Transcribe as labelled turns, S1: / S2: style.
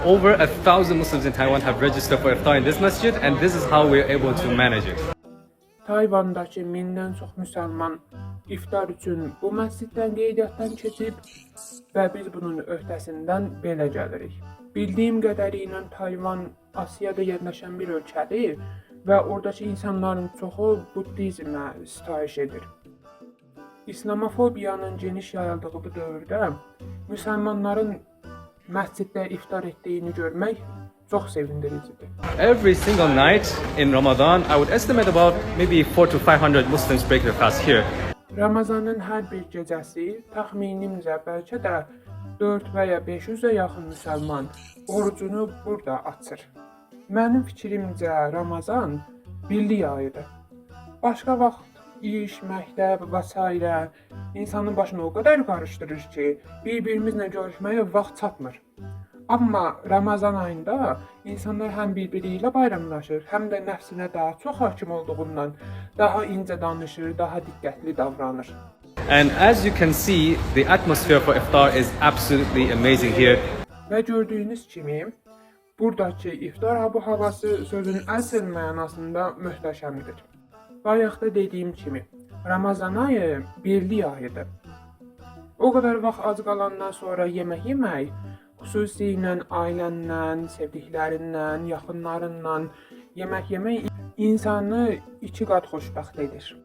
S1: over 1,000 Muslims in Taiwan have registered for iftar in this masjid, and this is how we're able to manage it.
S2: Tayvandakı mindən çox müsəlman iftar üçün bu məsciddən qeydiyyatdan keçib və biz bunun öhdəsindən belə gəlirik. Bildiyim qədərilə Tayvan Asiyada yerləşən bir ölkədir və oradakı insanların çoxu Buddizmə sitayiş edir. İslamofobiyanın geniş yayıldığı bu dövrdə müsəlmanların məsciddə iftar etdiyini görmək çox sevindiricidir.
S1: Every single night in Ramadan, I would estimate about maybe 400 to 500 Muslims break their fast here.
S2: Ramazanın hər bir gecəsi təxminimcə bəlkə də 4 və ya 500-ə yaxın müsəlman orucunu burada açır. Mənim fikrimcə Ramazan birlik ayıdır. Başqa vaxt iş, məktəb və s. insanın başını o qədər qarışdırır ki, bir-birimizlə görüşməyə vaxt çatmır. Amma Ramazan ayında insanlar həm bir-biri ilə bayramlaşır, həm də nəfsinə daha çox hakim olduğundan daha incə danışır, daha diqqətli davranır.
S1: And as you can see, the atmosphere for iftar is absolutely amazing here.
S2: Və gördüyünüz kimi, buradakı iftar hava-havası sözün əsl mənasında möhtəşəmdir. Bayaqda dediyim kimi, Ramazan ayı birlik ayıdır. O qədər vaxt ac qalandan sonra yemək yemək, xüsusilə ailəndən, sevdiklərindən, yaxınlarından yemək yemək insanı iki qat xoşbəxt edir.